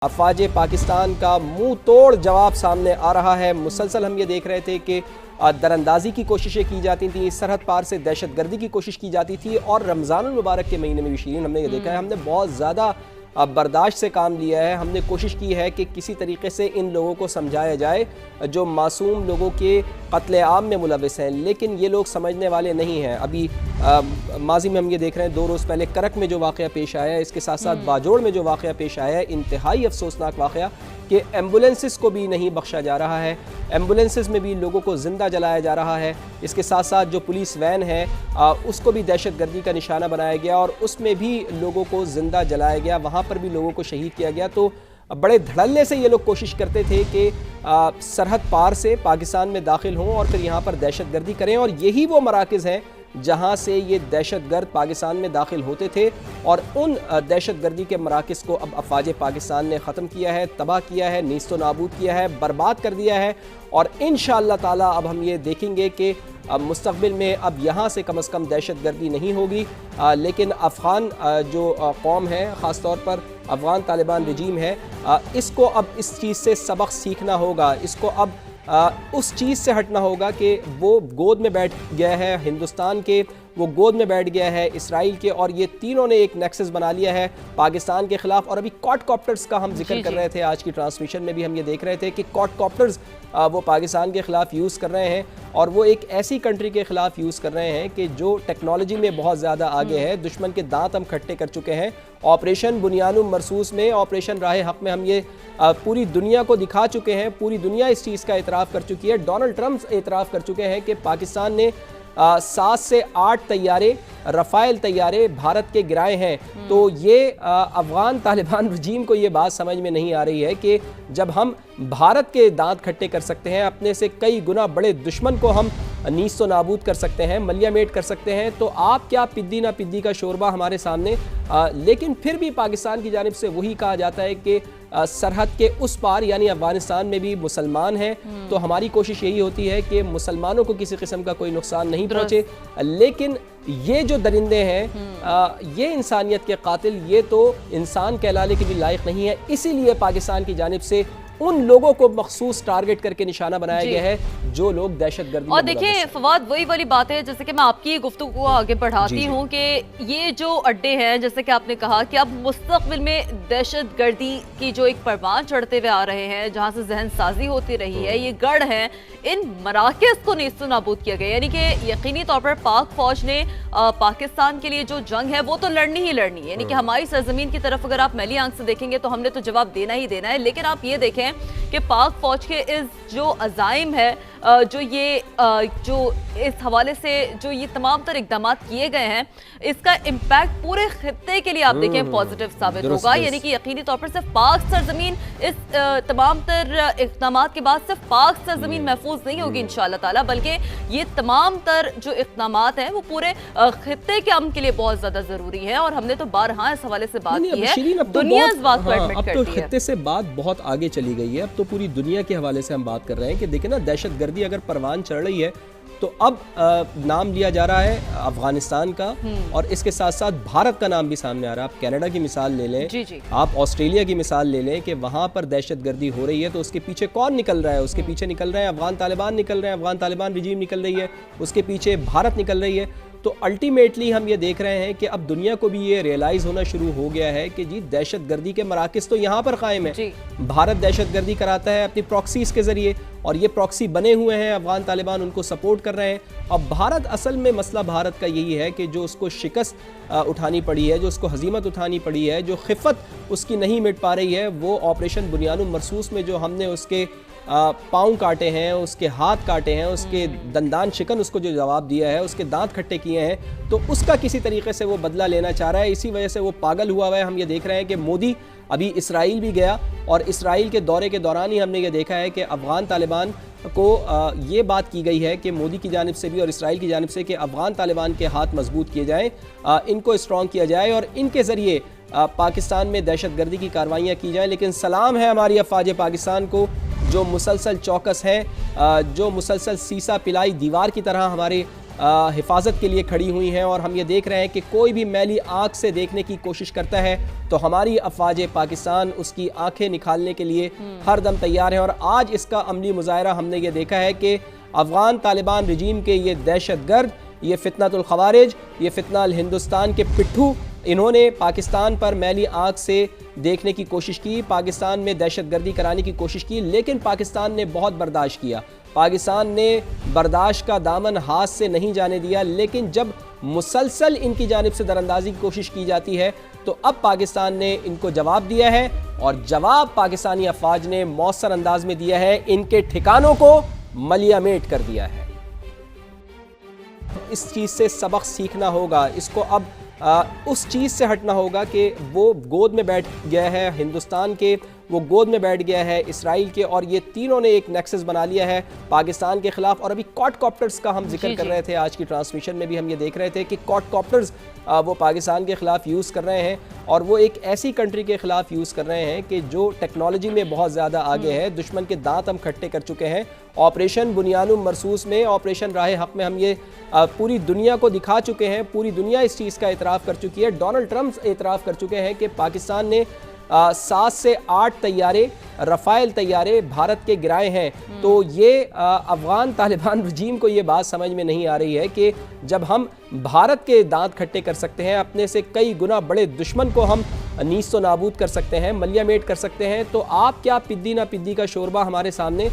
افواج پاکستان کا منہ توڑ جواب سامنے آ رہا ہے۔ مسلسل ہم یہ دیکھ رہے تھے کہ دراندازی کی کوششیں کی جاتی تھیں، سرحد پار سے دہشت گردی کی کوشش کی جاتی تھی، اور رمضان المبارک کے مہینے میں بھی شیرین ہم نے یہ دیکھا ہے ہم نے بہت زیادہ برداشت سے کام لیا ہے۔ ہم نے کوشش کی ہے کہ کسی طریقے سے ان لوگوں کو سمجھایا جائے جو معصوم لوگوں کے قتل عام میں ملوث ہیں، لیکن یہ لوگ سمجھنے والے نہیں ہیں۔ ابھی ماضی میں ہم یہ دیکھ رہے ہیں 2 روز پہلے کرک میں جو واقعہ پیش آیا ہے، اس کے ساتھ ساتھ باجوڑ میں جو واقعہ پیش آیا ہے، انتہائی افسوسناک واقعہ کہ ایمبولینسز کو بھی نہیں بخشا جا رہا ہے، ایمبولینسز میں بھی لوگوں کو زندہ جلایا جا رہا ہے۔ اس کے ساتھ ساتھ جو پولیس وین ہے اس کو بھی دہشت گردی کا نشانہ بنایا گیا اور اس میں بھی لوگوں کو زندہ جلایا گیا، وہاں پر بھی لوگوں کو شہید کیا گیا۔ تو بڑے دھڑلے سے یہ لوگ کوشش کرتے تھے کہ سرحد پار سے پاکستان میں داخل ہوں اور پھر یہاں پر دہشت گردی کریں، اور یہی وہ مراکز ہیں جہاں سے یہ دہشت گرد پاکستان میں داخل ہوتے تھے، اور ان دہشت گردی کے مراکز کو اب افواج پاکستان نے ختم کیا ہے، تباہ کیا ہے، نیست و نابود کیا ہے، برباد کر دیا ہے۔ اور انشاءاللہ تعالی اب ہم یہ دیکھیں گے کہ مستقبل میں اب یہاں سے کم از کم دہشت گردی نہیں ہوگی، لیکن افغان جو قوم ہے، خاص طور پر افغان طالبان رجیم ہے، اس کو اب اس چیز سے سبق سیکھنا ہوگا، اس کو اب اس چیز سے ہٹنا ہوگا کہ وہ گود میں بیٹھ گیا ہے ہندوستان کے، وہ گود میں بیٹھ گیا ہے اسرائیل کے، اور یہ تینوں نے ایک نیکسس بنا لیا ہے پاکستان کے خلاف۔ اور ابھی کواڈ کاپٹرز کا ہم ذکر کر رہے تھے، آج کی ٹرانسمیشن میں بھی ہم یہ دیکھ رہے تھے کہ کواڈ کاپٹرز وہ پاکستان کے خلاف یوز کر رہے ہیں، اور وہ ایک ایسی کنٹری کے خلاف یوز کر رہے ہیں کہ جو ٹیکنالوجی میں بہت زیادہ آگے ہے۔ دشمن کے دانت ہم کھٹے کر چکے ہیں۔ آپریشن بنیان مرصوص میں، آپریشن راہ حق میں ہم یہ پوری دنیا کو دکھا چکے ہیں، پوری دنیا اس چیز کا اعتراف کر چکی ہے۔ ڈونلڈ ٹرمپ اعتراف کر چکے ہیں کہ پاکستان نے 7 سے 8 طیارے، رفائل طیارے بھارت کے گرائے ہیں۔ تو یہ افغان طالبان رجیم کو یہ بات سمجھ میں نہیں آ رہی ہے کہ جب ہم بھارت کے دانت کھٹے کر سکتے ہیں، اپنے سے کئی گنا بڑے دشمن کو ہم نیست و نابود کر سکتے ہیں، ملیا میٹ کر سکتے ہیں، تو آپ کیا پدی نہ پدی کا شوربہ ہمارے سامنے۔ لیکن پھر بھی پاکستان کی جانب سے وہی کہا جاتا ہے کہ سرحد کے اس پار یعنی افغانستان میں بھی مسلمان ہیں، تو ہماری کوشش یہی ہوتی ہے کہ مسلمانوں کو کسی قسم کا کوئی نقصان نہیں پہنچے۔ لیکن یہ جو درندے ہیں، یہ انسانیت کے قاتل، یہ تو انسان کہلانے کے بھی لائق نہیں ہے۔ اسی لیے پاکستان کی جانب سے ان لوگوں کو مخصوص ٹارگٹ کر کے نشانہ بنایا گیا ہے جو لوگ دہشت گردی۔ اور دیکھیں فواد، وہی والی بات ہے جیسے کہ میں آپ کی گفتگو کو آگے بڑھاتی ہوں کہ یہ جو اڈے ہیں، جیسے کہ آپ نے کہا کہ اب مستقبل میں دہشت گردی کی جو ایک پروان چڑھتے ہوئے آ رہے ہیں، جہاں سے ذہن سازی ہوتی رہی ہے، یہ گڑھ ہیں، ان مراکز کو نیست و نابود کیا گیا۔ یعنی کہ یقینی طور پر پاک فوج نے پاکستان کے لیے جو جنگ ہے وہ تو لڑنی ہی لڑنی ہے، یعنی کہ ہماری سرزمین کی طرف اگر آپ میلی آنکھ سے دیکھیں گے تو ہم نے تو جواب دینا ہی دینا ہے۔ لیکن آپ یہ دیکھیں کہ پاک فوج کے اس جو عزائم ہے، جو اس حوالے سے جو یہ تمام تر اقدامات کیے گئے ہیں، اس کا امپیکٹ پورے خطے کے لیے آپ دیکھیں پازیٹیو ثابت ہوگا۔ یعنی کہ یقینی طور پر صرف پاک سرزمین اس تمام تر اقدامات کے بعد صرف پاک سرزمین محفوظ نہیں ہوگی انشاءاللہ تعالی، بلکہ یہ تمام تر جو اقدامات ہیں وہ پورے خطے کے امن کے لیے بہت زیادہ ضروری ہے، اور ہم نے تو بارہا اس حوالے سے بات کی ہے۔ دنیا اس بات کو ایڈمٹ کرتی ہے۔ اب تو خطے سے بات بہت آگے چلی گئی ہے، اب تو پوری دنیا کے حوالے سے ہم بات کر رہے ہیں کہ دیکھیں نا، دہشت گردی اگر پروان چڑھ رہی ہے تو اب نام لیا جا رہا ہے افغانستان کا، اور اس کے ساتھ ساتھ بھارت کا نام بھی سامنے آ رہا ہے۔ آپ کینیڈا کی مثال لے لیں، آپ آسٹریلیا کی مثال لے لیں کہ وہاں پر دہشت گردی ہو رہی ہے تو اس کے پیچھے کون نکل رہا ہے؟ اس کے پیچھے نکل رہے ہیں افغان طالبان، نکل رہے ہیں افغان طالبان رجیم نکل رہی ہے، اس کے پیچھے بھارت نکل رہی ہے۔ تو الٹیمیٹلی ہم یہ دیکھ رہے ہیں کہ اب دنیا کو بھی یہ ریئلائز ہونا شروع ہو گیا ہے کہ جی دہشت گردی کے مراکز تو یہاں پر قائم ہیں۔ بھارت دہشت گردی کراتا ہے اپنی پراکسیز کے ذریعے، اور یہ پراکسی بنے ہوئے ہیں، افغان طالبان ان کو سپورٹ کر رہے ہیں۔ اور بھارت، اصل میں مسئلہ بھارت کا یہی ہے کہ جو اس کو شکست اٹھانی پڑی ہے، جو اس کو ہزیمت اٹھانی پڑی ہے، جو خفت اس کی نہیں مٹ پا رہی ہے، وہ آپریشن بنیان مرصوص میں جو ہم نے اس کے پاؤں کاٹے ہیں، اس کے ہاتھ کاٹے ہیں، اس کے دندان شکن اس کو جو جواب دیا ہے، اس کے دانت کھٹے کیے ہیں، تو اس کا کسی طریقے سے وہ بدلہ لینا چاہ رہا ہے۔ اسی وجہ سے وہ پاگل ہوا ہے۔ ہم یہ دیکھ رہے ہیں کہ مودی ابھی اسرائیل بھی گیا، اور اسرائیل کے دورے کے دوران ہی ہم نے یہ دیکھا ہے کہ افغان طالبان کو یہ بات کی گئی ہے کہ مودی کی جانب سے بھی اور اسرائیل کی جانب سے کہ افغان طالبان کے ہاتھ مضبوط کیے جائیں، ان کو اسٹرانگ کیا جائے، اور ان کے ذریعے پاکستان میں دہشت گردی کی کارروائیاں کی جائیں۔ لیکن سلام ہے ہماری افواج پاکستان کو جو مسلسل چوکس ہیں، جو مسلسل سیسا پلائی دیوار کی طرح ہمارے हिफाजत के लिए खड़ी हुई हैं और हम ये देख रहे हैं कि कोई भी मैली आँख से देखने की कोशिश करता है तो हमारी अफवाज पाकिस्तान उसकी आंखें निकालने के लिए हर दम तैयार हैं। और आज इसका अमली मुजाहरा हमने ये देखा है कि अफ़गान तालिबान रजीम के ये दहशतगर्द, ये फितनतुल खवारिज, ये फितना अल हिंदुस्तान के पिट्ठू, इन्होंने पाकिस्तान पर मैली आँख से देखने की कोशिश की, पाकिस्तान में दहशतगर्दी कराने की कोशिश की, लेकिन पाकिस्तान ने बहुत बर्दाश्त किया। पाकिस्तान ने बर्दाश्त का दामन हाथ से नहीं जाने दिया, लेकिन जब मुसलसल इनकी जानिब से दरअंदाजी की कोशिश की जाती है तो अब पाकिस्तान ने इनको जवाब दिया है और जवाब पाकिस्तानी अफवाज ने मौसर अंदाज में दिया है, इनके ठिकानों को मलियामेट कर दिया है। इस चीज़ से सबक सीखना होगा, इसको अब उस चीज़ से हटना होगा कि वो गोद में बैठ गया है हिंदुस्तान के, वो गोद में बैठ गया है इसराइल के, और ये तीनों ने एक नेक्सस बना लिया है पाकिस्तान के ख़िलाफ़। और अभी क्वाडकॉप्टर्स का हम जिक्र कर रहे थे, आज की ट्रांसमिशन में भी हम ये देख रहे थे कि क्वाडकॉप्टर्स वो पाकिस्तान के ख़िलाफ़ यूज़ कर रहे हैं, और वो एक ऐसी कंट्री के ख़िलाफ़ यूज़ कर रहे हैं कि जो टेक्नोलॉजी में बहुत ज़्यादा आगे है। दुश्मन के दांत हम खट्टे कर चुके हैं। ऑपरेशन बुनियानुम मरसूस में, ऑपरेशन राह हक़ में हम ये पूरी दुनिया को दिखा चुके हैं, पूरी दुनिया इस चीज़ का एतराफ़ कर चुकी है। डोनाल्ड ट्रंप एतराफ़ कर चुके हैं कि पाकिस्तान ने 7 से 8 तैयारे, रफ़ाइल तैयारे भारत के गिराए हैं। तो ये अफ़गान तालिबान रजीम को ये बात समझ में नहीं आ रही है कि जब हम भारत के दांत खट्टे कर सकते हैं, अपने से कई गुना बड़े दुश्मन को हम नीस्त व नाबूद कर सकते हैं, मलियामेट कर सकते हैं, तो आप क्या पिद्दी ना पिद्दी का शोरबा हमारे सामने।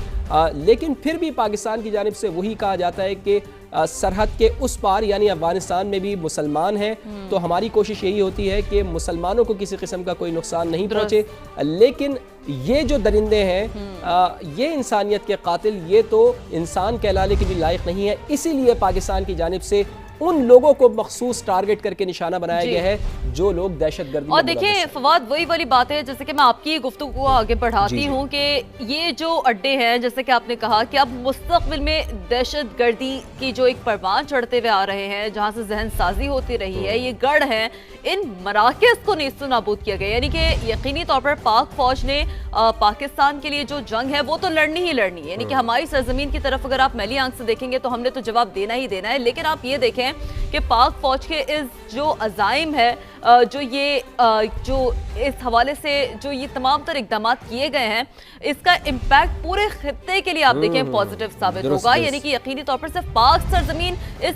लेकिन फिर भी पाकिस्तान की जानिब से वही कहा जाता है कि सरहद के उस पार यानी अफगानिस्तान में भी मुसलमान हैं, तो हमारी कोशिश यही होती है कि मुसलमानों को किसी किस्म का कोई नुकसान नहीं पहुँचे। लेकिन ये जो दरिंदे हैं, ये इंसानियत के कातिल, ये तो इंसान कहलाने के भी लायक नहीं है। इसीलिए पाकिस्तान की जानिब से उन लोगों को मखसूस टारगेट करके निशाना बनाया गया है जो लोग दहशतगर्दी। और देखिए फवाद, वही वाली बात है, जैसे कि मैं आपकी गुफ्तगू को आगे बढ़ाती हूँ कि ये जो अड्डे हैं, जैसे कि आपने कहा कि अब मुस्तकबिल में दहशतगर्दी की जो एक परवान चढ़ते हुए आ रहे हैं, जहाँ से जहन साजी होती रही है, ये गढ़ है, इन मराकज़ को नेस्त नाबूद किया गया। यानी कि यकीनी तौर पर पाक फौज ने पाकिस्तान के लिए जो जंग है वो तो लड़नी ही लड़नी है। यानी कि हमारी सरजमीन की तरफ अगर आप मैली आंख से देखेंगे तो हमने तो जवाब देना ही देना है। लेकिन आप ये देखें कि पाक फौज के इस जो अज़ाइम है, जो इस हवाले से जो ये तमाम तर इक़दाम किए गए हैं, इसका इम्पैक्ट पूरे खित्ते के लिए आप देखें पॉजिटिव साबित होगा। यानी कि यकीनी तौर पर सिर्फ पाक सरजमीन इस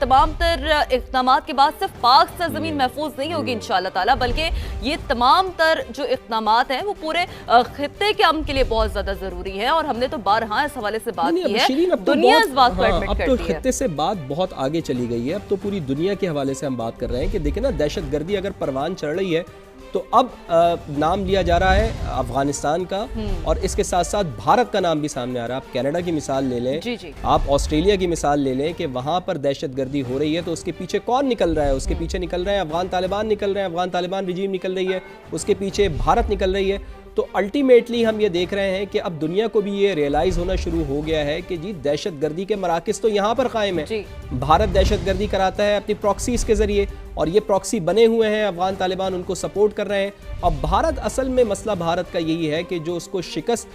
तमाम तर इक़दाम के बाद सिर्फ पाक सरजमीन महफूज नहीं होगी इंशाअल्लाह ताला, बल्कि ये तमाम तर जो इक़दाम हैं वो पूरे खित्ते के अमन के लिए बहुत ज़्यादा ज़रूरी है। और हमने तो बारहा इस हवाले से बात की है, दुनिया इस बात को एडमिट करती है। अब तो खित्ते से बात बहुत आगे चली गई है, अब तो पूरी दुनिया के हवाले से हम बात कर रहे हैं कि देखिए ना, दहशतगर्दी अगर परवान चढ़ रही है तो अब नाम लिया जा रहा है अफगानिस्तान का, और इसके साथ साथ भारत का नाम भी सामने आ रहा है। आप कनाडा की मिसाल ले लें, जी। आप ऑस्ट्रेलिया की मिसाल ले लें कि वहाँ पर दहशतगर्दी हो रही है तो उसके पीछे कौन निकल रहा है? उसके पीछे निकल रहे हैं अफगान तालिबान, निकल रहे हैं अफगान तालिबान रजीम निकल रही है, उसके पीछे भारत निकल रही है। तो अल्टीमेटली हम ये देख रहे हैं कि अब दुनिया को भी ये रियलाइज़ होना शुरू हो गया है कि जी दहशतगर्दी के मराकज़ तो यहाँ पर कायम है। भारत दहशतगर्दी कराता है अपनी प्रॉक्सीज़ के ज़रिए, और ये प्रॉक्सी बने हुए हैं, अफगान तालिबान उनको सपोर्ट कर रहे हैं। अब भारत, असल में मसला भारत का यही है कि जो उसको शिकस्त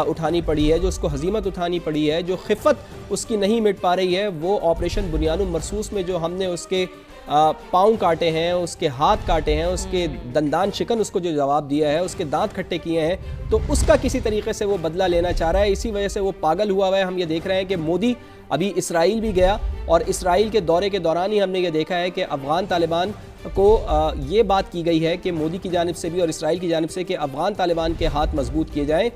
उठानी पड़ी है, जो उसको हजीमत उठानी पड़ी है, जो खिफ़त उसकी नहीं मिट पा रही है, वो ऑपरेशन बुनियानुम मरसूस में जो हमने उसके पाँव काटे हैं, उसके हाथ काटे हैं, उसके दंदान शिकन उसको जो जवाब दिया है, उसके दांत खट्टे किए हैं, तो उसका किसी तरीके से वो बदला लेना चाह रहा है। इसी वजह से वो पागल हुआ है। हम ये देख रहे हैं कि मोदी अभी इसराइल भी गया, और इसराइल के दौरे के दौरान ही हमने ये देखा है कि अफ़गान तालिबान को ये बात की गई है कि मोदी की जानिब से भी और इसराइल की जानिब से कि अफ़गान तालिबान के हाथ मजबूत किए जाएँ,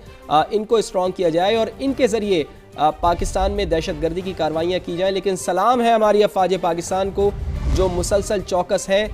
इनको स्ट्रॉन्ग किया जाए और इनके ज़रिए पाकिस्तान में दहशतगर्दी की कार्रवाइयाँ की जाएँ। लेकिन सलाम है हमारी अफ़वाज पाकिस्तान को जो मुसलसल चौकस है,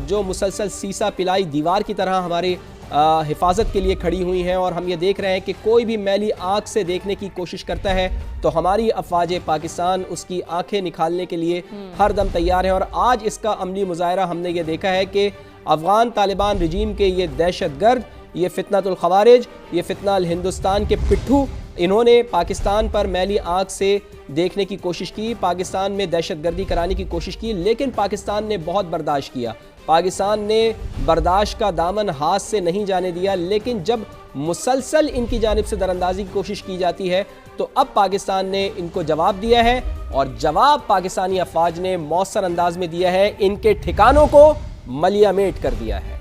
जो मुसलसल सीसा पिलाई दीवार की तरह हमारे हिफाजत के लिए खड़ी हुई हैं। और हम ये देख रहे हैं कि कोई भी मैली आँख से देखने की कोशिश करता है तो हमारी अफवाज पाकिस्तान उसकी आंखें निकालने के लिए हर दम तैयार है। और आज इसका अमली मुजाहरा हमने ये देखा है कि अफ़गान तालिबान रजीम के ये दहशतगर्द, ये फितनतुल खवारिज, ये फितना अल हिंदुस्तान के पिट्ठू, इन्होंने पाकिस्तान पर मैली आंख से देखने की कोशिश की, पाकिस्तान में दहशतगर्दी कराने की कोशिश की, लेकिन पाकिस्तान ने बहुत बर्दाश्त किया। पाकिस्तान ने बर्दाश्त का दामन हाथ से नहीं जाने दिया, लेकिन जब मुसलसल इनकी जानिब से दरअंदाजी की कोशिश की जाती है तो अब पाकिस्तान ने इनको जवाब दिया है, और जवाब पाकिस्तानी अफवाज ने मौसर अंदाज में दिया है, इनके ठिकानों को मलियामेट कर दिया है।